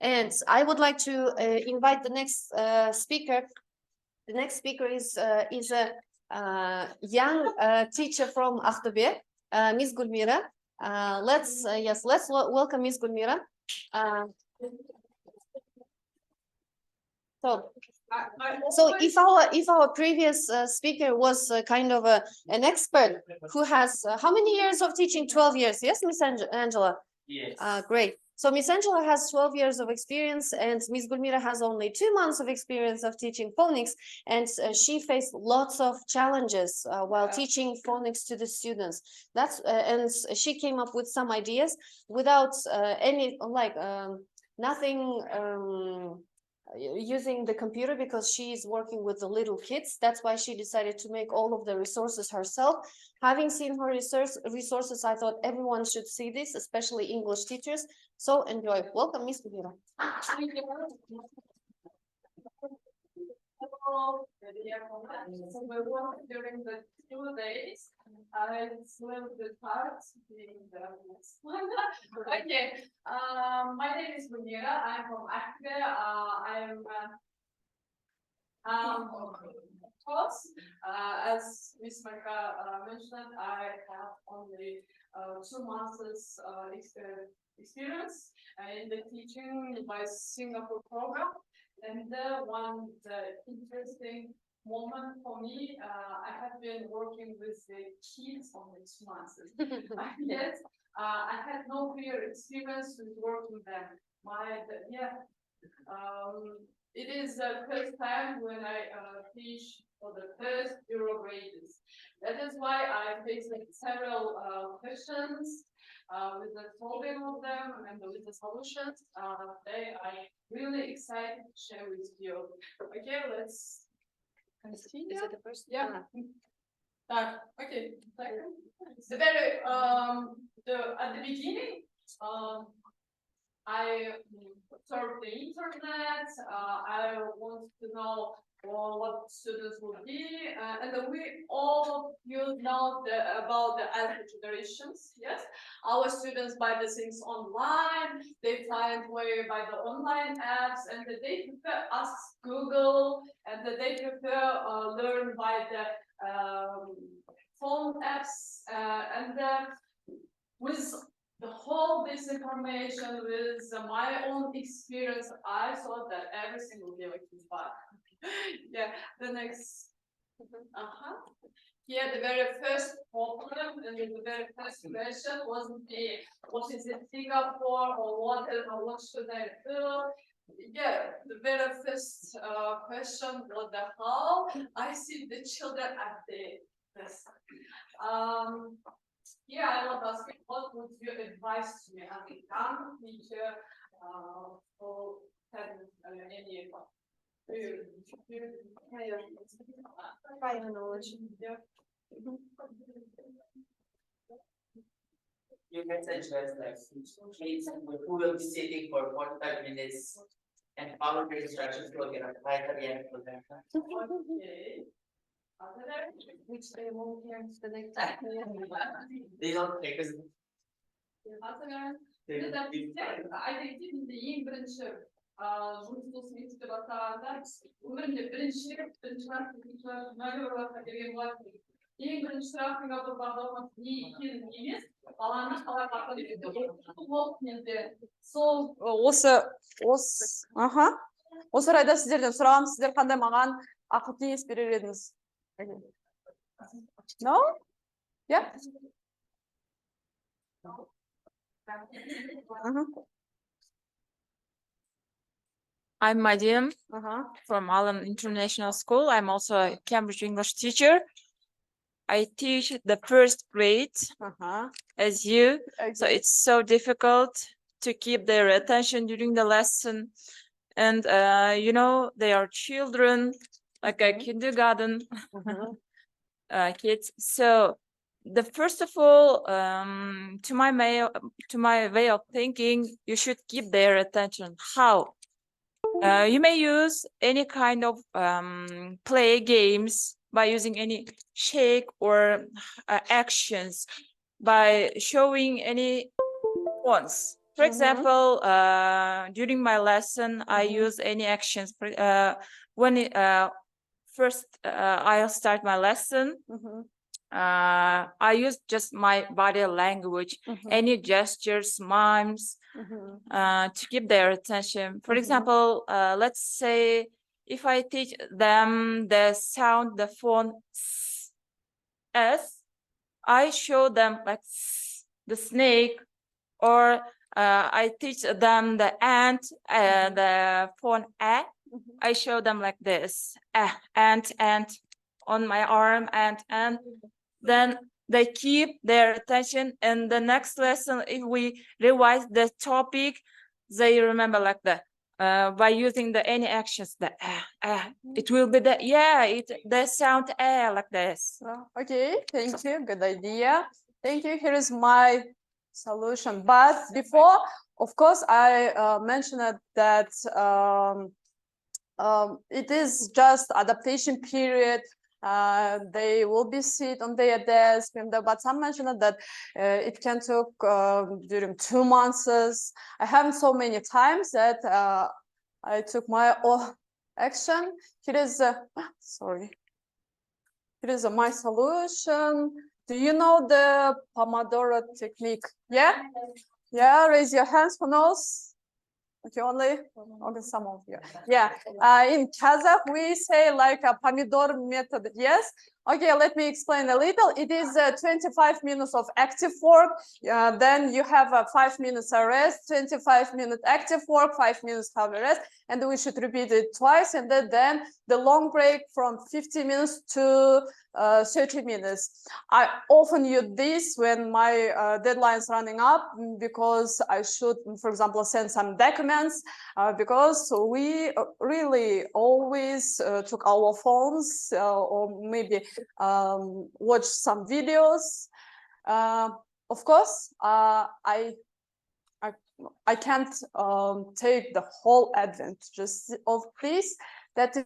And I would like to invite the next speaker. The next speaker is a young teacher from Aqbobek, Miss Gulmira. Let's welcome Miss Gulmira. So if our previous speaker was kind of an expert who has how many years of teaching? 12 years, yes, Miss Angela? Yes. Great. So Miss Angela has 12 years of experience, and Miss Gulmira has only 2 months of experience of teaching phonics, and she faced lots of challenges while teaching phonics to the students. And she came up with some ideas without any nothing. Using the computer, because she's working with the little kids. That's why she decided to make all of the resources herself. Having seen her resources, I thought everyone should see this, especially English teachers. So enjoy. Welcome, Miss Gulmira. So we worked during the 2 days. It's a little bit hard being the next one. Okay. My name is Gulmira. I'm from Aqbobek. Of course, as Ms. Maka mentioned, I have only 2 months experience in the teaching by Singapore program. And the interesting moment for me, I have been working with the kids only 2 months. Yet, I had no clear experience with working with them. It is the first time when I teach for the first Euro grades. That is why I faced several questions with the solving of them and with the solutions. Today I'm really excited to share with you. Okay, let's continue. Is it the first? Yeah. Okay. At the beginning, I surfed the internet. I wanted to know what students would be, and we all of you know about the alpha generations. Yes, our students buy the things online. They find way by the online apps, and they prefer ask Google, and they prefer learn by the phone apps, and with the whole this information, with my own experience, I thought that everything will be like fun. Yeah, the next. Here, the very first problem and the very first question wasn't what is it Singapore or what should I do? Yeah, the very first question was the how. I see the children at this. Yeah, I want to ask you, what would you advise to me as a young teacher who hasn't any Prior knowledge. You can suggest like kids who will be sitting for 45 minutes and follow the instructions will get applied at the end for them. Okay. Which they won't hear the next They don't take us. Осы орайда сіздерден сұрағым, сіздер қандай маған ақыл кеңес берер едіңіз? No? Yeah? I'm Madam from Phonics International School. I'm also a Cambridge English teacher. I teach the first grade as you, so it's so difficult to keep their attention during the lesson. And you know, they are children, like a kindergarten kids. So the first of all, to my way of thinking, you should keep their attention. How? You may use any kind of play games by using any shake or actions, by showing any ones. For example, during my lesson, I use any actions. First, I'll start my lesson. I use just my body language, any gestures, mimes, to keep their attention. For example, let's say if I teach them the sound, the phone S, I show them like the snake, or I teach them the ant, the phone A. I show them like this, ant on my arm, and then they keep their attention. And the next lesson, if we revise the topic, they remember like that. By using the any actions, the it will be the sound like this. Okay, thank you. Good idea. Thank you. Here is my solution. But before, of course, I mentioned that it is just adaptation period. They will be sit on their desk, but some mentioned that it can take during 2 months. I haven't so many times that I took my action. Here is sorry. Here is my solution. Do you know the Pomodoro technique? Yeah? Yeah, raise your hands for those. Okay, only some of you. Yeah, in Kazakh, we say like a Pomodoro method. Yes? Okay, let me explain a little. It is 25 minutes of active work. Then you have a 5 minutes rest, 25 minute active work, 5 minutes have a rest. And we should repeat it twice. And then the long break from 50 minutes to 30 minutes. I often use this when my deadline is running up, because I should, for example, send some documents, because we really always took our phones or maybe watch some videos. Of course, I can't take the whole advantages of this. That is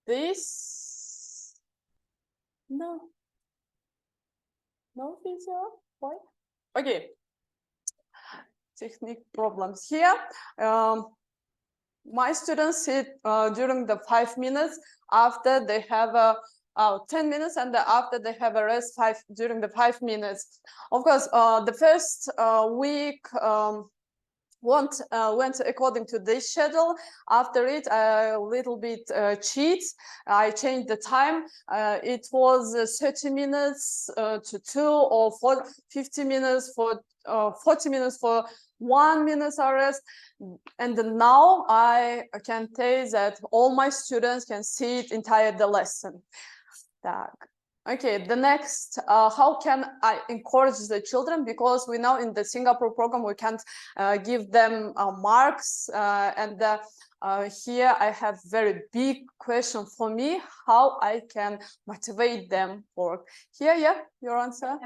this no video. Why? Okay, technique problems here. My students sit during the 5 minutes after they have a 10 minutes, and after they have a rest during the 5 minutes. Of course, the first week went according to this schedule. After it, a little bit cheat. I changed the time. It was 30 minutes to 2, or 50 minutes for 40 minutes for 1 minute rest. And now I can tell that all my students can sit entire the lesson. Okay, the next, how can I encourage the children? Because we know in the Singapore program, we can't give them marks. And here I have very big question for me, how I can motivate them for here. Yeah, your answer.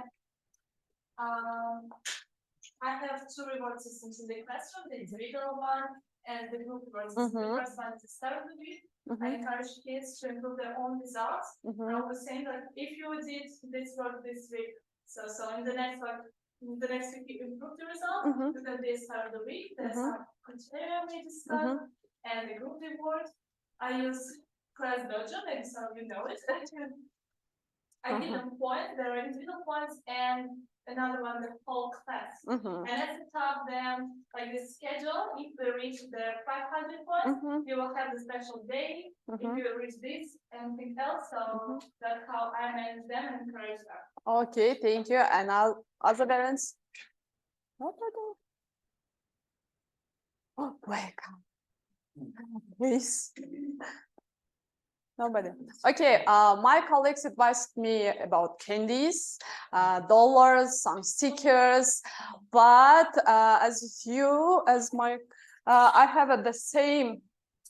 I have 2 reward systems in the classroom. The individual one and the group reward system. The first one is to start with it. I encourage kids to improve their own results. I was saying that if you did this work this week, so in the next week you improve the result, because they start the week, there's some criteria we discuss, and the group reward. I use class dojo, maybe some of you know it. I give them points, there are individual points, and another one, the whole class. And at the top, then, like the schedule, if they reach the 500 points, you will have the special day. If you reach this, anything else. So that's how I manage them and encourage them. Okay, thank you. And other parents? Oh, welcome. Please. Nobody. Okay, my colleagues advised me about candies, dollars, some stickers, but I have the same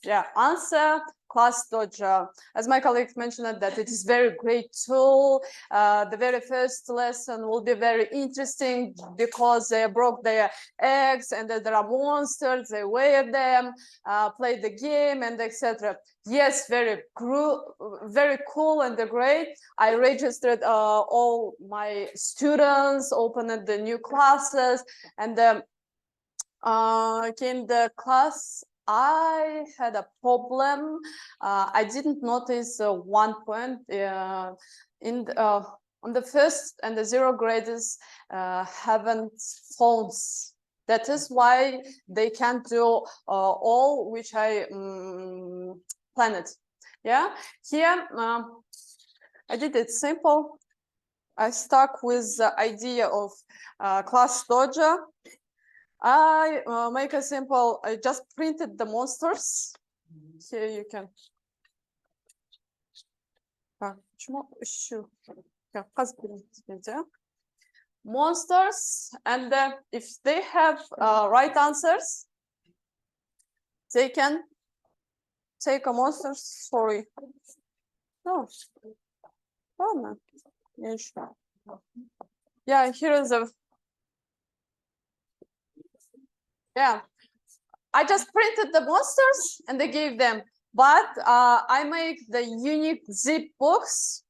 Yeah, answer class dojo. As my colleague mentioned that it is very great tool. The very first lesson will be very interesting because they broke their eggs and there are monsters, they wear them, play the game and etc. Yes, very cool and great. I registered all my students, opened the new classes, and in the class I had a problem. I didn't notice one point on the first and the zero graders haven't phones. That is why they can't do all which I planned. Yeah, here I did it simple. I stuck with the idea of class dojo. I make a simple, I just printed the monsters. Here you can. Monsters, and if they have right answers, they can take a monster. Sorry. No. Oh, no. Yeah, here is a. Yeah, I just printed the monsters and they gave them, but I make the unique zip box.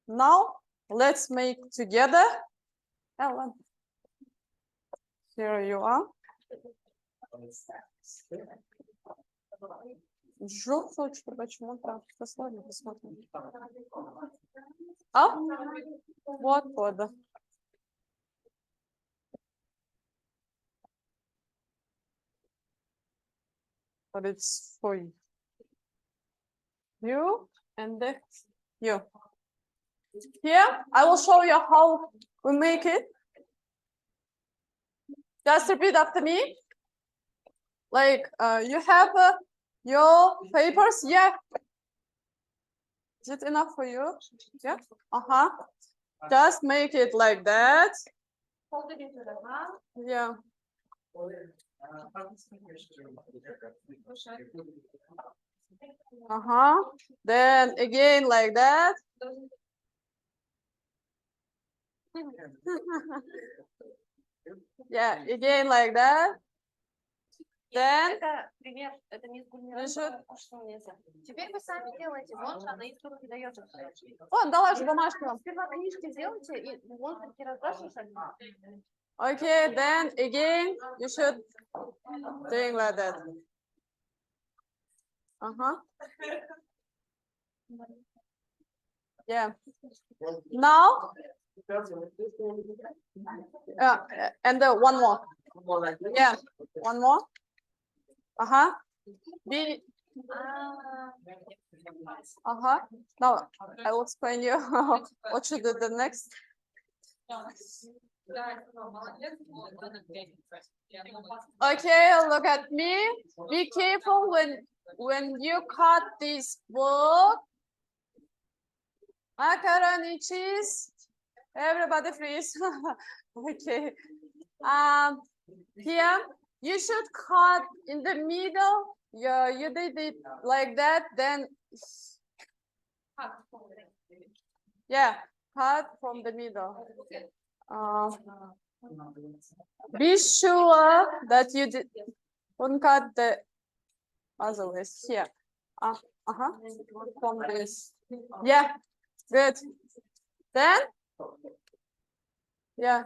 Now let's make together. Here you are. Вот. But it's for you and you. Here, I will show you how we make it. Just repeat after me. Like you have your papers. Yeah. Is it enough for you? Yeah. Just make it like that. Yeah. Then again like that. Yeah, again like that. Then Теперь вы сами делаете. Вот же она инструкции дает. Вот, дала же бумажку вам. Сперва книжки сделайте и монстрики разрашите. Okay, then again you should doing like that. Yeah. Now. And one more. Yeah, one more. Now I will explain you what should do the next. Okay, look at me. Be careful when you cut this book. Macaroni cheese. Everybody freeze. Okay. Here you should cut in the middle. Yeah, you did it like that. Then yeah, cut from the middle. Be sure that you don't cut the other ways here. From this. Yeah, good. Then yeah.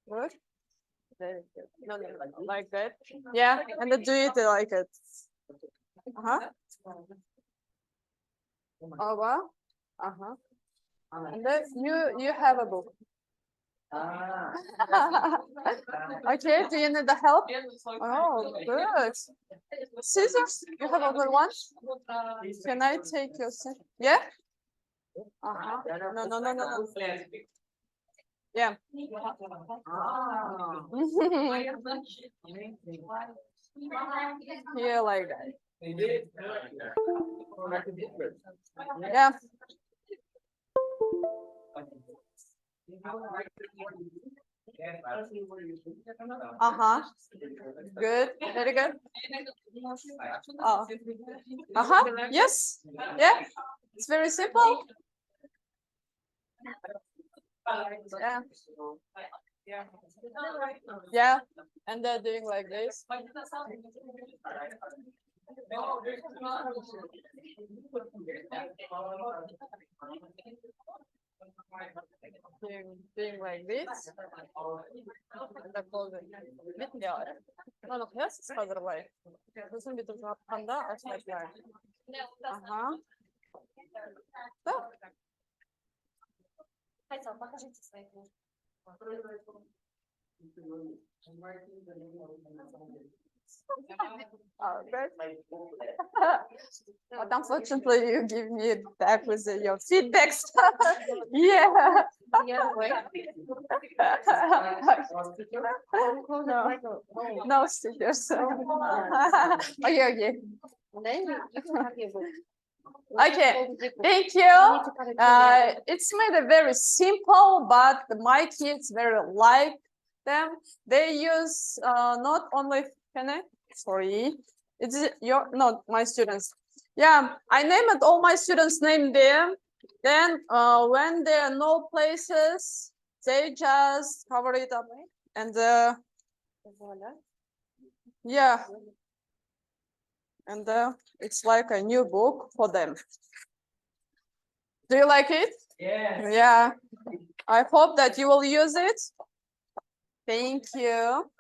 Good. No, like that. Yeah, and then do it like it. And then you have a book. Okay, do you need the help? Oh, good. Scissors? You have only one? Can I take your scissors? Yeah? No. Yeah. Here like that. Yeah. Good. Very good. Oh. Yes. Yeah. It's very simple. Yeah. Yeah. And they're doing like this. Doing like this. Bitmiyor. Onu kıyas hazırlayın. Uzun bir tutmakta açmaklar. Aha. Да. Хотел, покажите свои книжки. But unfortunately, you give me back with your feedbacks. Yeah. No stickers. Okay, okay. Okay, thank you. It's made a very simple, but my kids very like them. They use not only sorry, it's your not my students. Yeah, I named all my students name there. Then when there are no places, they just cover it up and yeah. And it's like a new book for them. Do you like it? Yes. Yeah. I hope that you will use it. Thank you.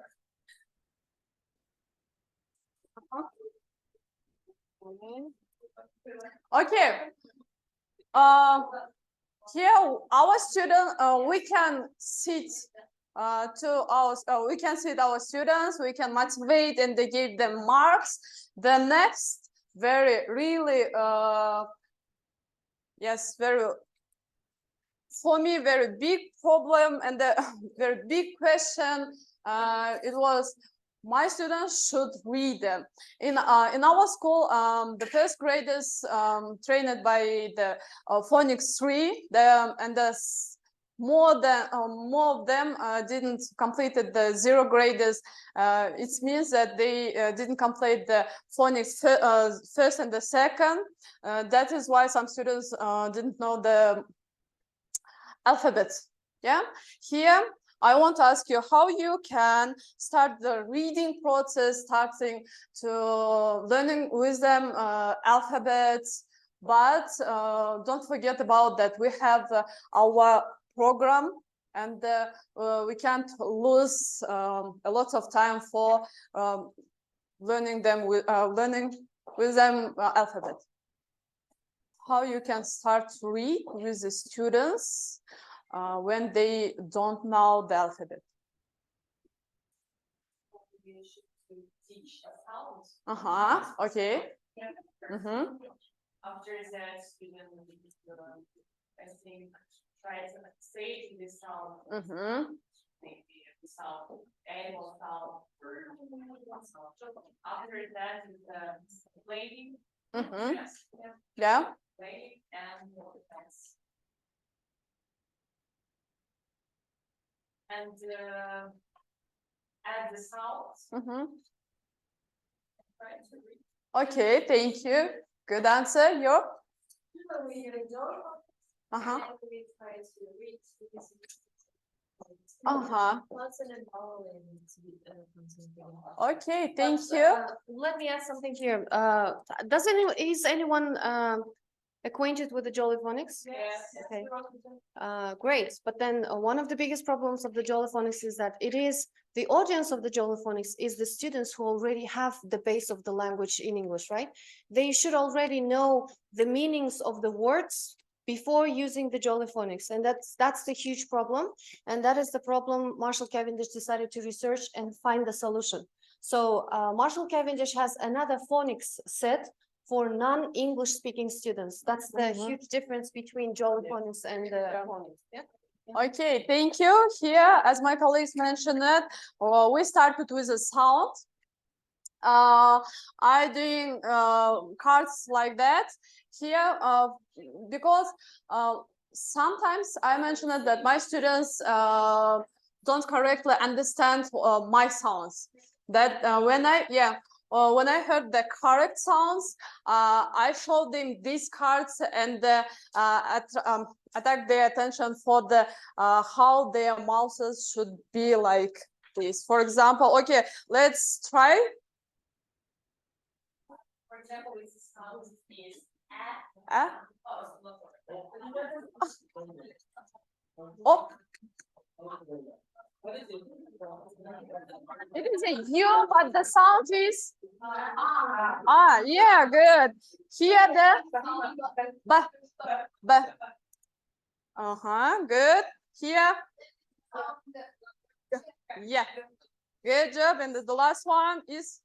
Okay. Here, our student, we can sit we can sit our students, we can motivate and they give them marks. The next for me, very big problem and a very big question, it was my students should read them. In our school, the first graders trained by the Phonics 3, more of them didn't complete the 0 graders. It means that they didn't complete the phonics first and the second. That is why some students didn't know the alphabet. Yeah. Here, I want to ask you how you can start the reading process, starting to learning with them alphabets. But don't forget about that. We have our program, and we can't lose a lot of time for learning with them alphabet. How you can start to read with the students when they don't know the alphabet? Teach sounds. Okay. After that, student, I think, try to say the sound. Maybe the sound, animal sound. After that is playing. Yeah. Playing and dance. And add the sounds. Okay, thank you. Good answer. You? Okay, thank you. Let me ask something here. Is anyone acquainted with the Jolly Phonics? Yes. Okay. Great. But then one of the biggest problems of the Jolly Phonics is that the audience of the Jolly Phonics is the students who already have the base of the language in English, right? They should already know the meanings of the words before using the Jolly Phonics. And that's the huge problem. And that is the problem Marshall Cavendish decided to research and find the solution. So Marshall Cavendish has another phonics set for non-English speaking students. That's the huge difference between Jolly Phonics and the phonics. Yeah. Okay, thank you. Here, as my colleagues mentioned it, we started with a sound. I doing cards like that here because sometimes I mentioned that my students don't correctly understand my sounds. That when I heard the correct sounds, I showed them these cards and attack their attention for the how their mouths should be like this. For example, okay, let's try. For example, this sound is Oh. It is a U, but the sound is yeah, good. Here the b. Good. Here. Yeah. Good job. And the last one is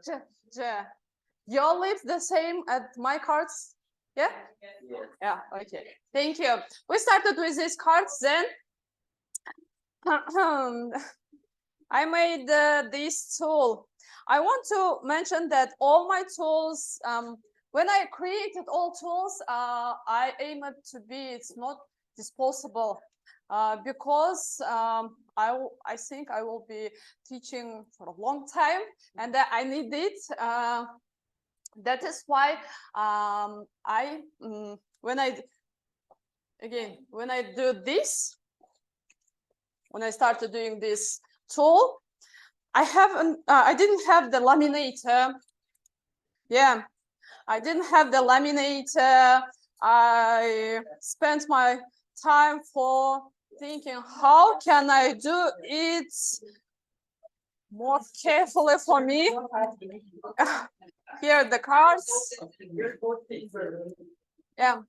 J, J. Your lips the same at my cards? Yeah? Yeah, okay. Thank you. We started with these cards then. I made this tool. I want to mention that all my tools, when I created all tools, I aim it to be, it's not disposable because I think I will be teaching for a long time and I need it. That is why when I do this, when I started doing this tool, I didn't have the laminator. Yeah, I didn't have the laminator. I spent my time for thinking, how can I do it more carefully for me? Here are the cards. Yeah.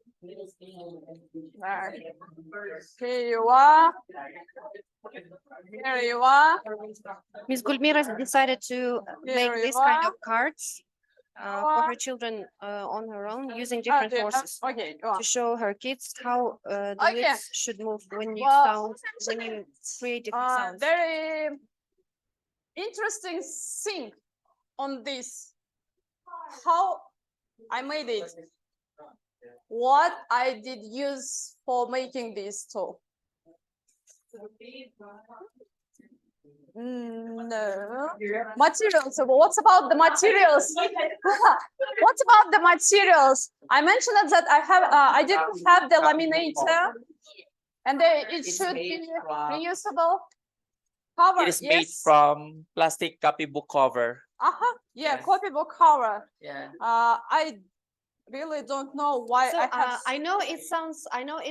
Here you are. Here you are. Ms. Gulmira decided to make this kind of cards for her children on her own using different forces Okay, go on. to show her kids how the Okay. lips should move when you create different sounds. Very interesting thing on this, how I made it, what I did use for making this tool. No materials. So what about the materials? What about the materials? I mentioned that I didn't have the laminator, and it should be reusable cover. It is made from plastic copybook cover. Yeah, Yes. copybook cover. Yeah. I really don't know why So I have. I know it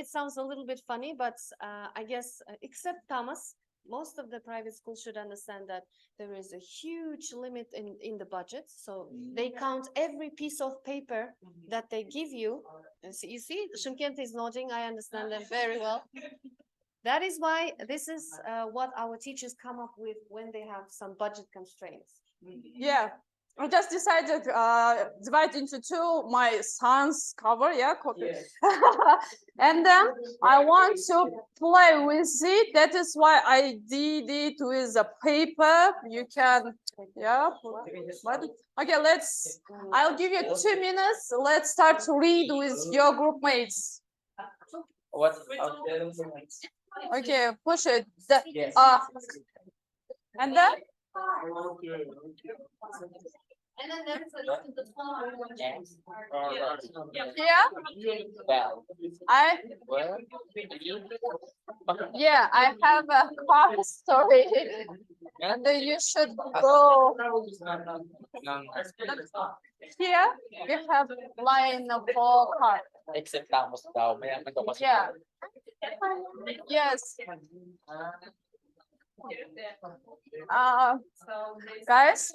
sounds a little bit funny, but I guess except Thomas, most of the private schools should understand that there is a huge limit in the budget. So they count every piece of paper that they give you. And so you see, Shymkent is nodding. I understand them very well. That is why this is what our teachers come up with when they have some budget constraints. Yeah, I just decided divide into two my son's cover, copy. Yes. And then I want to play with it. That is why I did it with a paper. You can, but okay, I'll give you 2 minutes. Let's start to read with your group mates. What? Okay, push it. Yes. And then And then there's the I have a car story. And then you should go here. You have line of 4 cards. Except Thomas daw. May Yeah. Yes. Guys,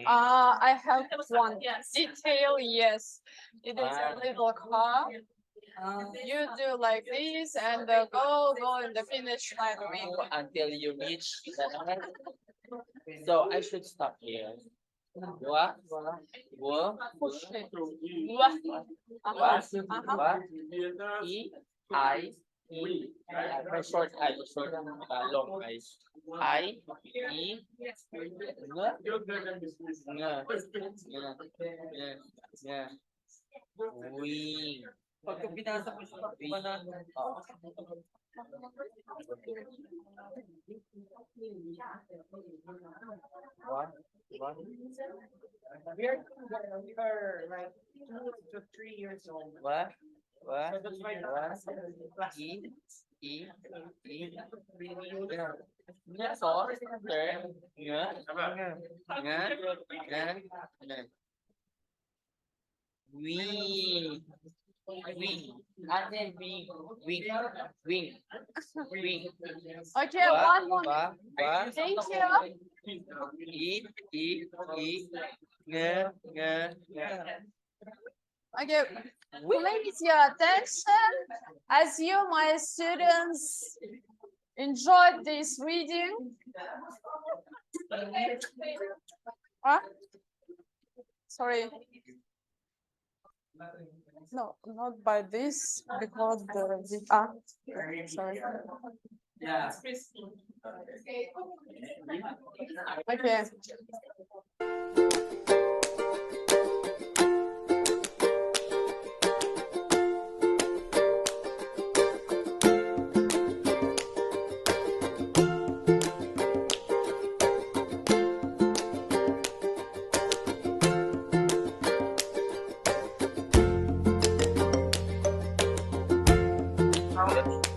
I have one detail. Yes, it is a little car. You do like this and go in the finish line. Until you reach the number. So I should stop here. Dua, Push it. I, very short I, long I, we. Pagka binasa mo sa banana. One. We are like 2 to 3 years old. What? Wing. Ate, wing. Okay, one more. Thank you. Okay, please your attention as you, my students, enjoyed this reading. Huh? Sorry. No, not by this, because sorry. Yeah. Okay.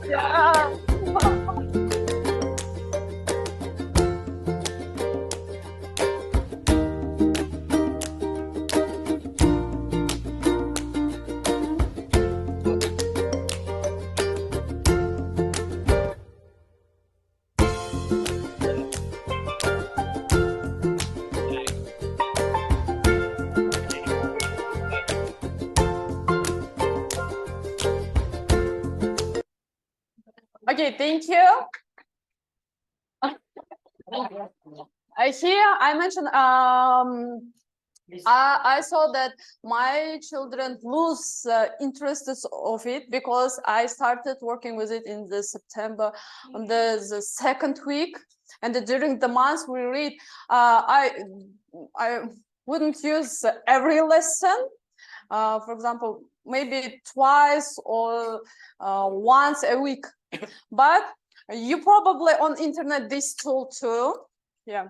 Yeah. Okay, thank you. Here I mentioned I saw that my children lose interest of it because I started working with it in the September on the second week, and during the month we read. I wouldn't use every lesson. For example, maybe twice or once a week, but you probably on internet this tool too. Yeah,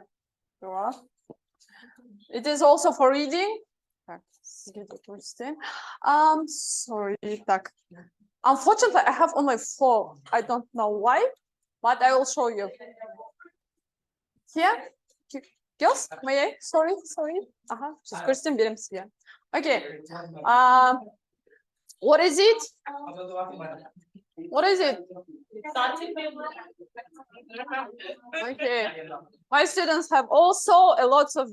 it is also for reading. Sorry. Unfortunately, I have only 4. I don't know why, but I will show you. Here, girls, may I? Sorry. Just question benim size. Okay. What is it? What is it? Okay. My students have also a lot of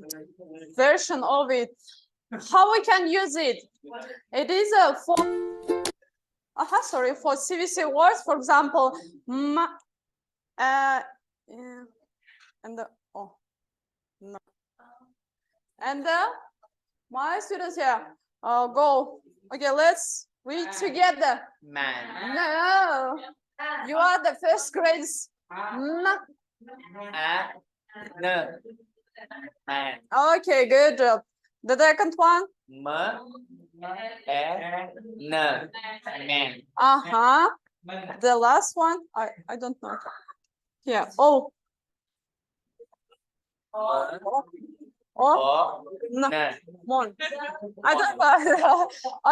version of it. How we can use it? It is for for CVC words, for example, and my students here go. Okay, let's read together. Man. No, you are the first grades. No. Man. Okay, good job. The second one. Man. The last one. I don't know. Yeah. Oh. No. Mon. I don't know.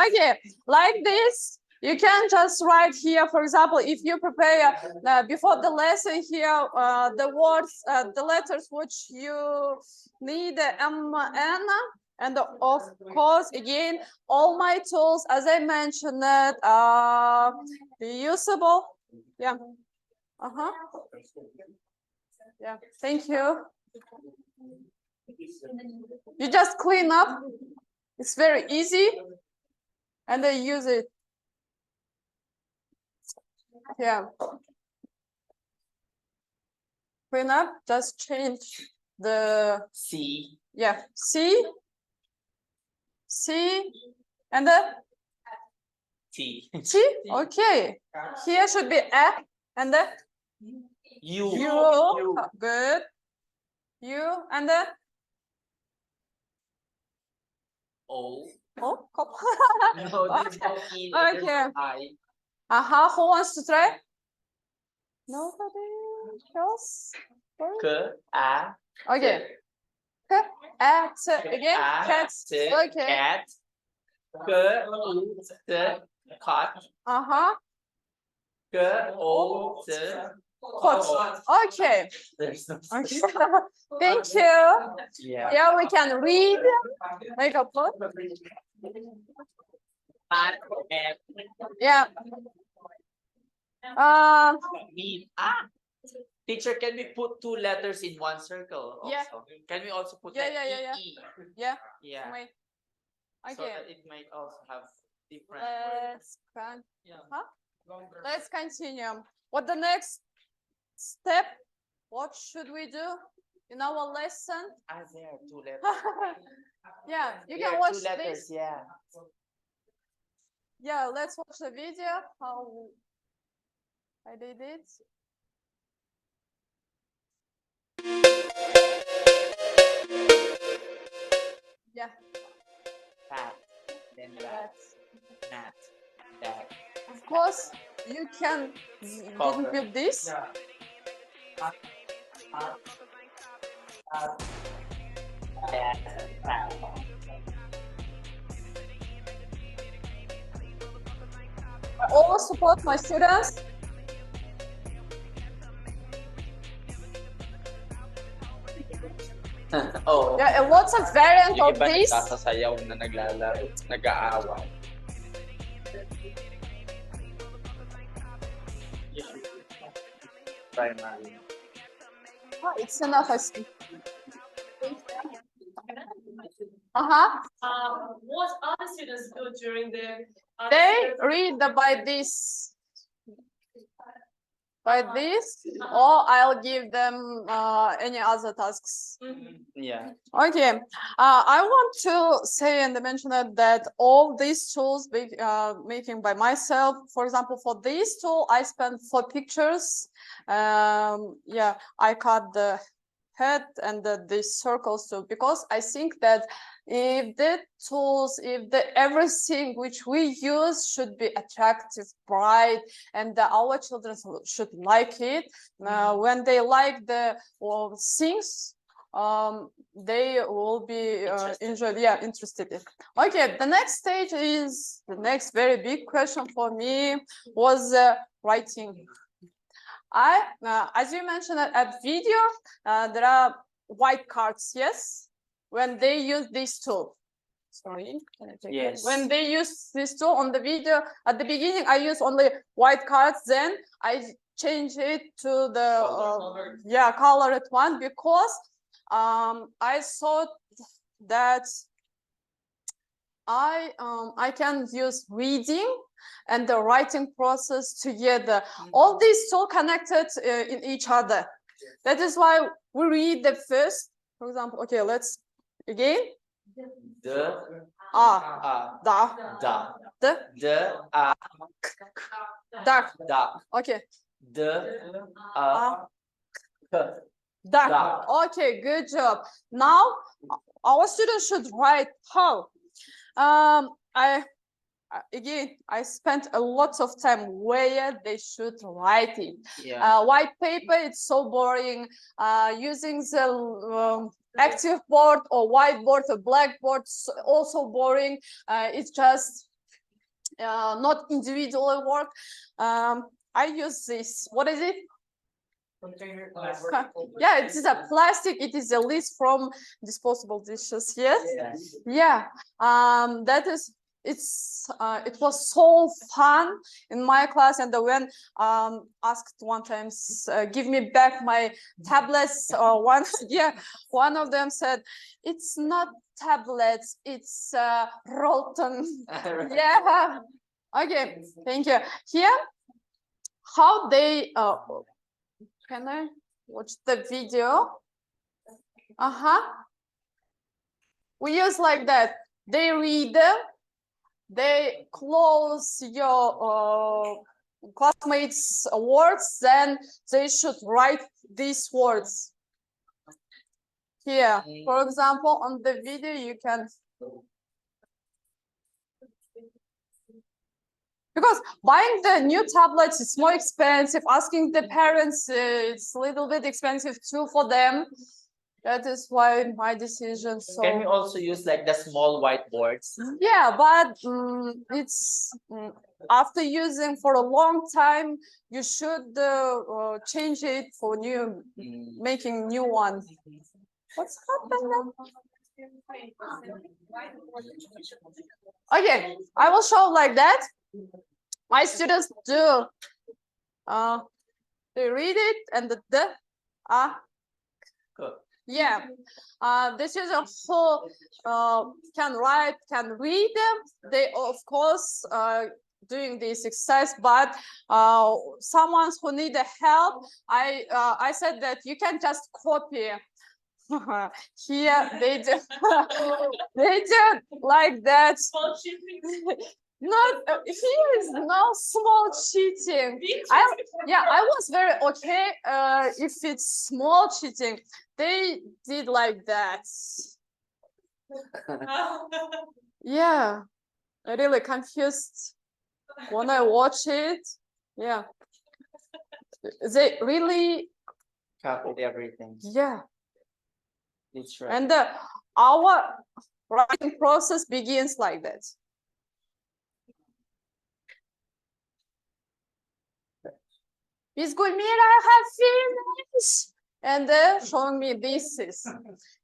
Okay, like this. You can just write here, for example, if you prepare before the lesson here, the words, the letters which you need, M, N, and of course, again, all my tools, as I mentioned, are reusable. Yeah. Yeah. Thank you. You just clean up. It's very easy, and then use it. Yeah. Clean up. Just change the C. Yeah. C, and then T. T. Okay. Here should be F, and then U. Good. U, and then O. Oh, cop. No, there's no E, there's Okay. I. Who wants to try? Nobody else? K, A, Okay. Again, cats. Okay. cat. K, U, T, cat. K, O, T, Hot. Okay. there's no. Okay. Thank you. Yeah. Yeah, we can read. Make a put. And Yeah. me. Teacher, can we put two letters in one circle also? Yeah. Can we also put Yeah, like yeah. E? Yeah. Yeah. Wait. So Okay. that it might also have different words. Yeah. Let's continue. What the next step? What should we do in our lesson? There are two letters. Yeah, you There can are watch two letters, this. yeah. Yeah, let's watch the video. How I did it. Yeah, Pat, then rat, that's mat, that. of course you can didn't build this. I always support my students. Oh. Yeah, and lots of variant Yung of iba this. nagsasayaw na naglalaro, nag-aaway. Primary. Oh, it's enough, I think. What other students do during the? They read by this. By this, or I'll give them any other tasks. Yeah. Okay, I want to say and mention that all these tools making by myself. For example, for this tool, I spent 4 pictures. Yeah, I cut the head and these circles too, because I think that if the tools, if the everything which we use should be attractive, bright, and our children should like it. When they like the things, they will be interested in. Okay, the next stage is the next very big question for me was writing. As you mentioned at video, there are white cards, yes, when they use this tool. Sorry, can I take Yes. it? When they use this tool on the video, at the beginning, I use only white cards, then I change it to the colored one, because I thought that I can use reading and the writing process together. All these so connected in each other. That is why we read the first, for example. Okay, let's again. The Okay. The Okay, good job. Now our students should write how. I spent a lot of time where they should write it. Yeah. White paper, it's so boring. Using the active board or whiteboard or blackboard, also boring. It's just not individual work. I use this. What is it? Yeah, it is a plastic. It is a list from disposable dishes. Yes. Yeah. That is. It was so fun in my class, and when asked one time, give me back my tablets, one of them said, it's not tablets, it's rotten. Yeah. Okay, thank you. Here, how they can I watch the video? We use like that. They read, they close your classmates' words, then they should write these words. Here, for example, on the video, you can. Because buying the new tablets is more expensive. Asking the parents, it's a little bit expensive too for them. That is why my decision. So Can we also use like the small whiteboards? yeah, but it's after using for a long time, you should change it for new, making new one. What's happening? Okay, I will show like that. My students do. They read it and the Good. yeah. This is a whole can write, can read them. They of course doing this exercise, but someone who need a help, I said that you can just copy. Here they do they do like that. Not here is no small cheating. I was very okay if it's small cheating. They did like that. Yeah, I really confused when I watch it. Yeah, they really Copied everything. yeah. It's right. And our writing process begins like that. Miss Gulmira, I have finished. And showing me this is,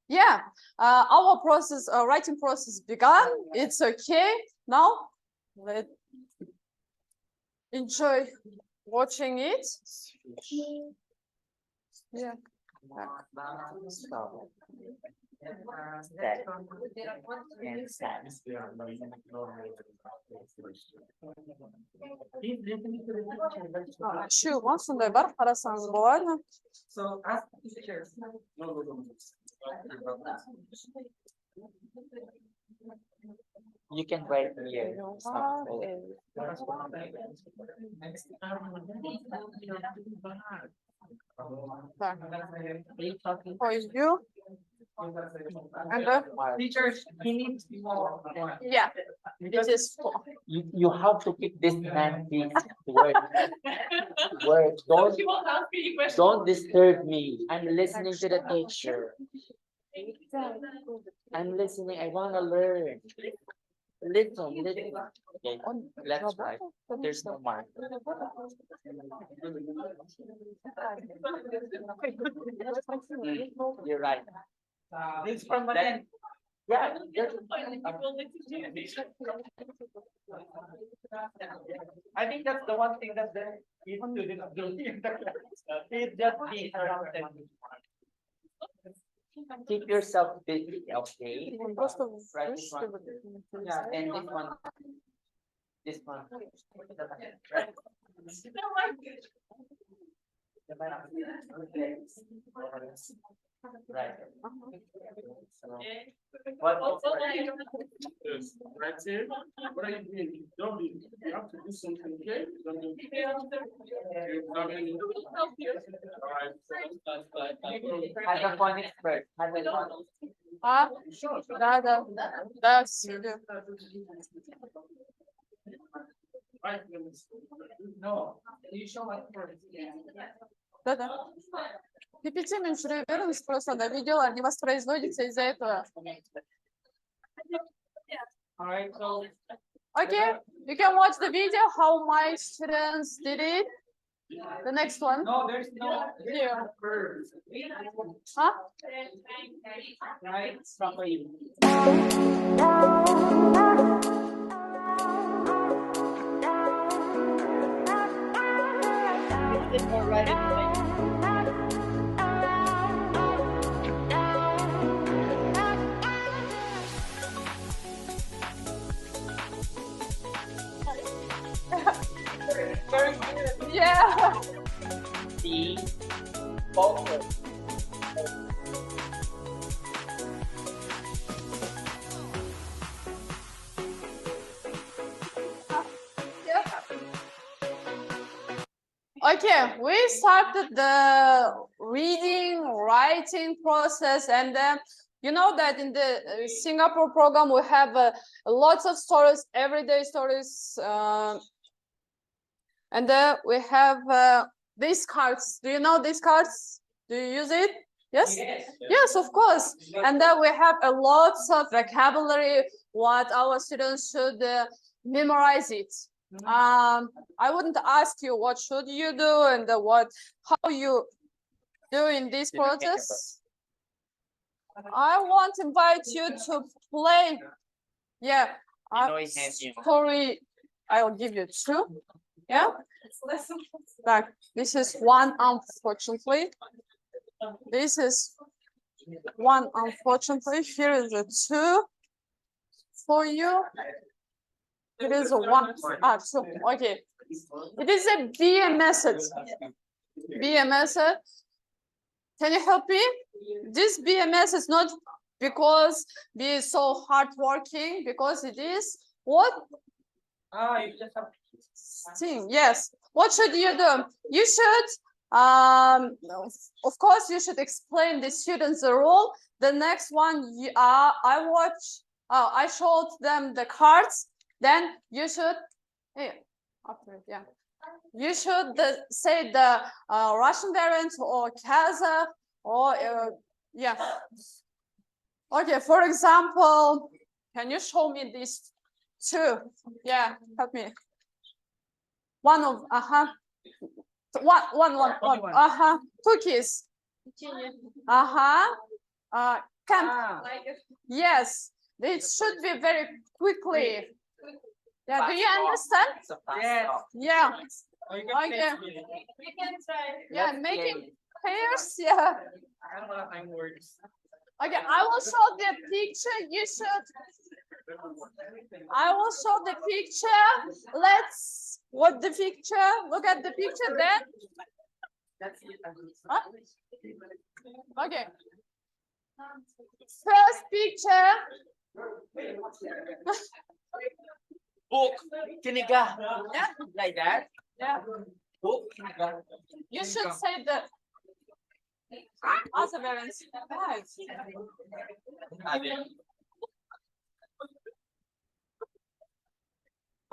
yeah, our process, writing process began. It's okay. Now, let's enjoy watching it. Yeah. Stop. Şu aslında var, arasanız болады. So ask the teacher. You can write here. It's not full. For you. And Teachers, he needs more. yeah, this is for. You have to keep this man word. Word. Don't disturb me. I'm listening to the teacher. I'm listening. I want to learn. Listen. Okay, let's write. There's no mark. You're right. This from again. Yeah. I think that's the one thing that the students do in the class. It's just being surrounded. Keep yourself busy, okay? Right, this one. Yeah, and this one. This one. Right. Right. What? Right here. What are you doing? Don't be. You have to do something, okay? Don't do. All right. Have a phonics first. Have a phonics. Да. No, you show us first. Да. PPT меньше верность просто на видео не воспроизводится из-за этого. Alright, so Okay, you can watch the video how my students did it. The next one. no, there's no Here. curve. Huh? Right, properly. Yeah. See, focus. Okay, we started the reading, writing process, and you know that in the Singapore program we have lots of stories, everyday stories, And we have these cards. Do you know these cards? Do you use it? Yes? Yes, of course. And then we have a lot of vocabulary, what our students should memorize it. I wouldn't ask you what should you do and how you do in this process. I want to invite you to play. Yeah. Sorry, I'll give you two. Yeah. Like this is one, unfortunately. This is one, unfortunately. Here is a two for you. It is a one. Two. Okay. It is a be a message. Be a message. Can you help me? This BMS is not because be so hardworking, because it is what? You just have Thing. Yes. What should you do? You should, of course, you should explain the students the rule. The next one, I showed them the cards. Then you should, yeah. You should say the Russian variant or Kazakh or yeah. Okay, for example, can you show me these two? Yeah, help me. One. Cookies. Yes, it should be very quickly. Yeah, do you understand? Yes. Yeah. Okay. We can try. Yeah, making pairs. Yeah. I don't want to find words. Okay, I will show the picture. You should. I will show the picture. Let's what the picture. Look at the picture then. That's it. Huh? Okay. First picture. Book. Kiniga. Yeah. Like that. Yeah. Book. Kiniga. You should say the other variants.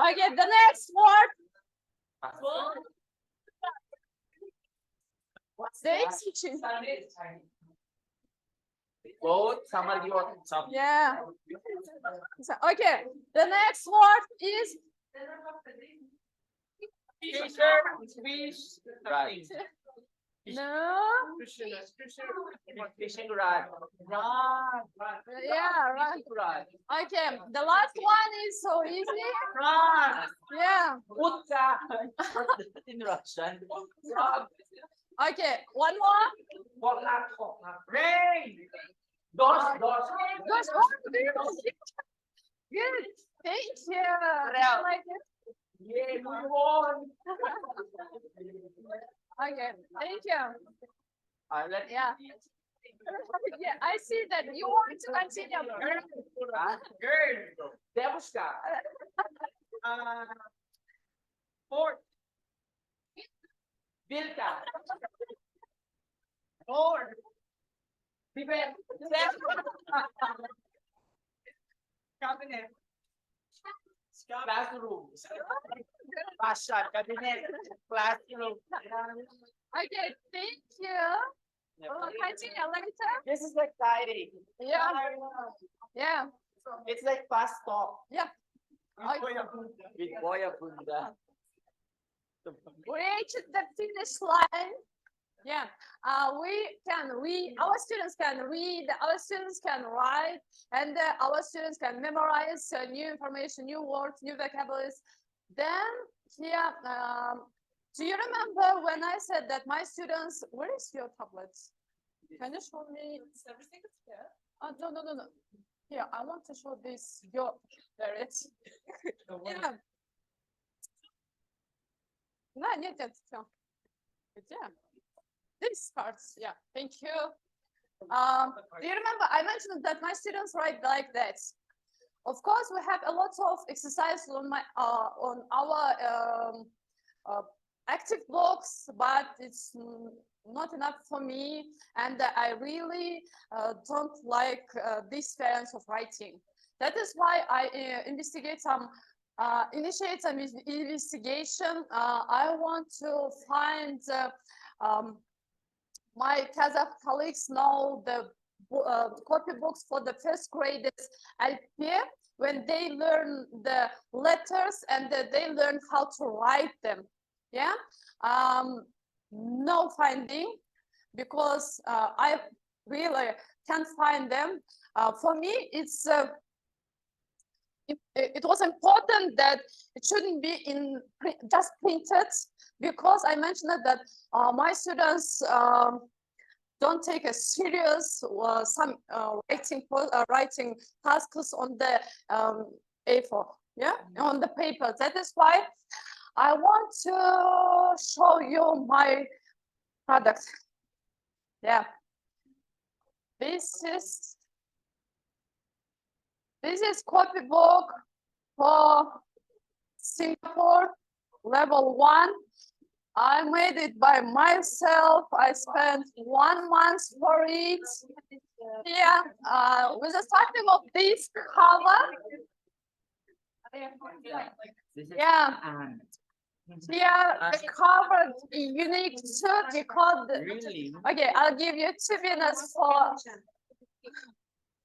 Okay, the next word. What's the exception? Both. Summer you are some. Yeah. So, okay, the next word is Right. no. Fishing rod. Rod. Yeah, right. Fishing rod. Okay, the last one is so easy. Rod. Yeah. Utka. In Russian. Rod. Okay, one more. Rain. Dos. Gosh, oh, good. Thank you. I like it. Yeah, we won. Okay, thank you. Let's Yeah. Yeah, I see that you want to continue. Girl. Devushka. Fort. Vilka. Fort. Viven. Cabinet. Classroom. Pasha. Cabinet. Classroom. Okay, thank you. We'll continue later. This is exciting. Yeah. Yeah. It's like fast talk. Yeah. With Boya Bunda. We reached the finish line. Yeah. Our students can read, our students can write, and our students can memorize new information, new words, new vocabularies. Then here, do you remember when I said that my students, where is your tablet? Can you show me? Everything is here. Oh, no. Here, I want to show this. There it is. Yeah. No, нет, все. Где? These cards, yeah, thank you. Do you remember I mentioned that my students write like that? Of course, we have a lot of exercise on our active blocks, but it's not enough for me, and I really don't like this variance of writing. That is why I investigate some initiate an investigation. I want to find my Kazakh colleagues know the copybooks for the first graders LP when they learn the letters and they learn how to write them. Yeah, no finding because I really can't find them. For me, it was important that it shouldn't be in just printed because I mentioned that my students don't take a serious some writing tasks on the A4, yeah, on the paper. That is why I want to show you my product. Yeah, this is copybook for Singapore level 1. I made it by myself. I spent 1 month for it. Yeah, with the starting of this cover. Yeah, the cover unique too because Really? okay, I'll give you 2 minutes for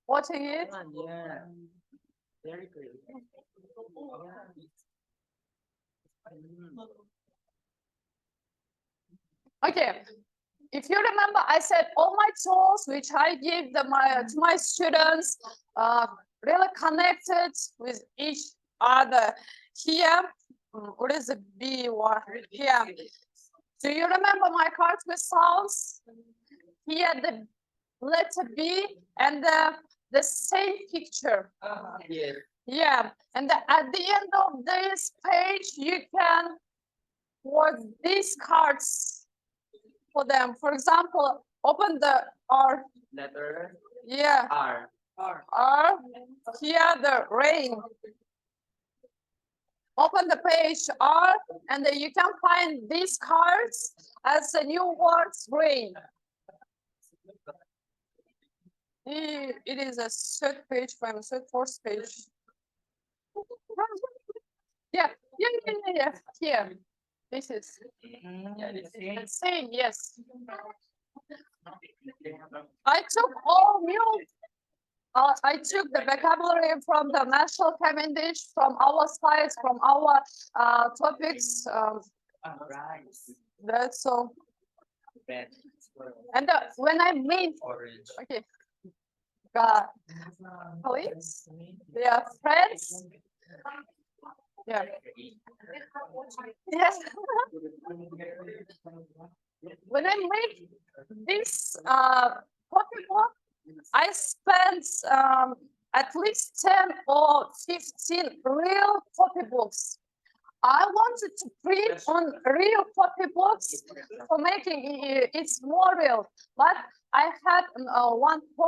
watching it. Yeah. Very great. Okay, if you remember, I said all my tools which I give to my students really connected with each other. Here, what is the B one? Here. Do you remember my cards with sounds? Here, the letter B and the same picture. Yes. Yeah, and at the end of this page, you can put these cards for them. For example, open the R. Letter Yeah, R. R. Here, the rain. Open the page R, and then you can find these cards as a new words rain. It is a third page from third, fourth page. Yeah. Here, this is the same. Yes, I took all new. I took the vocabulary from the National Cavendish, from our slides, from our topics. That's all. Red. And when I made, Orange. okay, got colleagues, they are friends. Yeah. Yes. When I made this copybook, I spent at least 10 or 15 real copybooks. I wanted to print on real copybooks for making it more real, but I had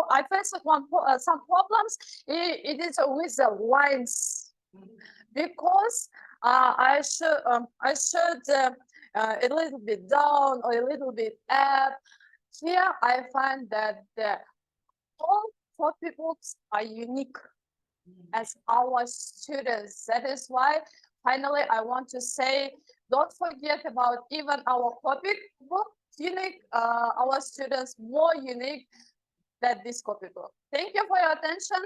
I faced some problems. It is with the lines because I should a little bit down or a little bit up. Here I find that all copybooks are unique as our students. That is why finally I want to say, don't forget about even our copybook unique, our students more unique than this copybook. Thank you for your attention.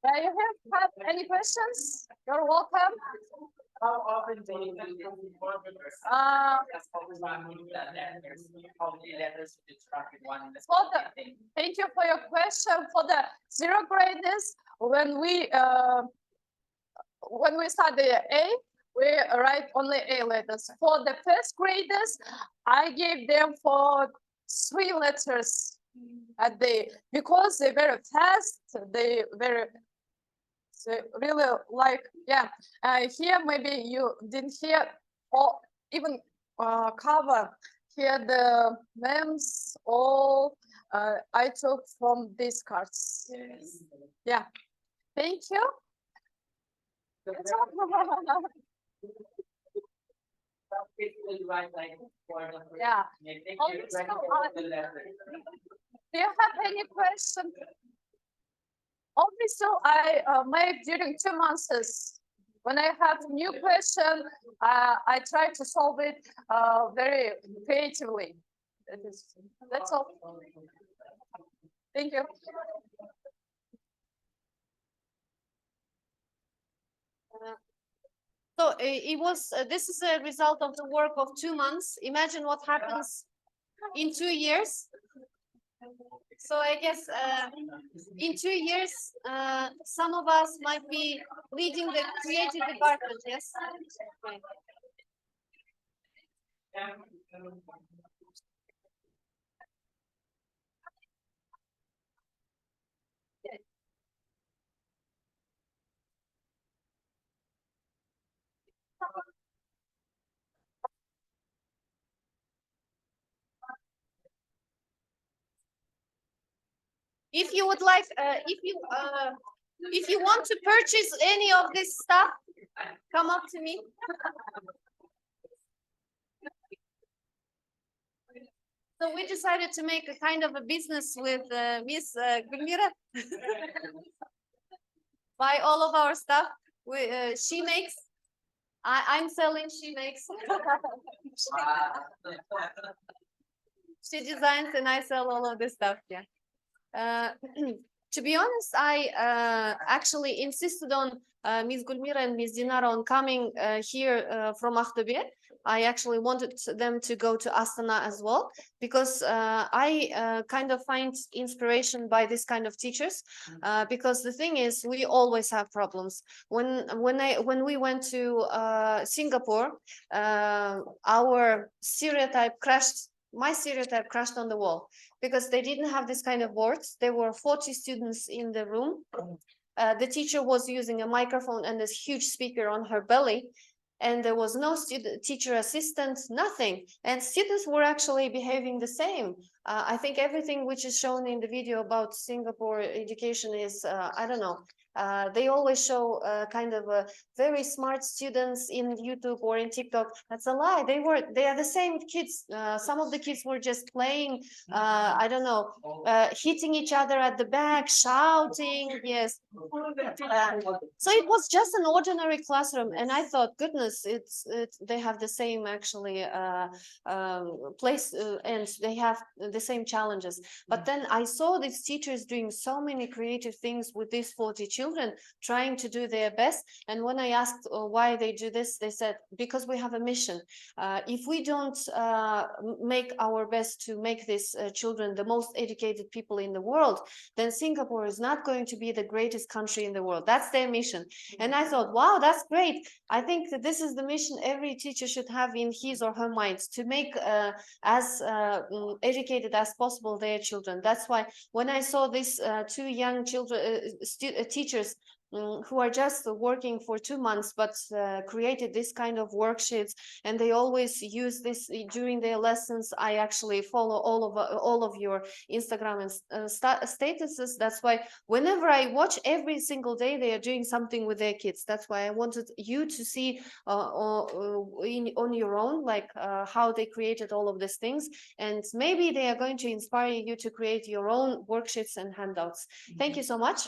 You have any questions? You're welcome. How often do you Thank you for your question. For the zero graders, when we start the A, we write only A letters. For the first graders, I gave them for 3 letters a day because they're very fast. They really like, yeah. Here maybe you didn't hear or even cover. Here the names all I took from these cards. Yes. Yeah. Thank you. Yeah. Do you have any question? Also, I make during 2 months. When I have new question, I try to solve it very creatively. That's all. Thank you. So it was. This is a result of the work of 2 months. Imagine what happens in 2 years. So I guess in 2 years, some of us might be leading the creative department. Yes. Okay. If you would like, if you want to purchase any of this stuff, come up to me. So we decided to make a kind of a business with Miss Gulmira. Buy all of our stuff. She makes. I'm selling. She makes. She designs and I sell all of this stuff. Yeah. To be honest, I actually insisted on Ms. Gulmira and Ms. Dinara on coming here from Aqbobek. I actually wanted them to go to Astana as well, because I kind of find inspiration by this kind of teachers. Because the thing is, we always have problems. When we went to Singapore, our stereotype crashed. My stereotype crashed on the wall, because they didn't have this kind of boards. There were 40 students in the room. The teacher was using a microphone and this huge speaker on her belly, and there was no teacher assistant, nothing. And students were actually behaving the same. I think everything which is shown in the video about Singapore education is, I don't know, they always show kind of very smart students in YouTube or in TikTok. That's a lie. They are the same kids. Some of the kids were just playing, I don't know, hitting each other at the back, shouting. Yes. So it was just an ordinary classroom, and I thought, goodness, they have the same actually place, and they have the same challenges. But then I saw these teachers doing so many creative things with these 40 children, trying to do their best. And when I asked why they do this, they said, because we have a mission. If we don't make our best to make these children the most educated people in the world, then Singapore is not going to be the greatest country in the world. That's their mission. And I thought, wow, that's great. I think that this is the mission every teacher should have in his or her mind, to make as educated as possible their children. That's why when I saw these 2 young children, teachers who are just working for 2 months, but created this kind of worksheets, and they always use this during their lessons. I actually follow all of your Instagram and statuses. That's why whenever I watch, every single day they are doing something with their kids. That's why I wanted you to see on your own, like how they created all of these things, and maybe they are going to inspire you to create your own worksheets and handouts. Thank you so much.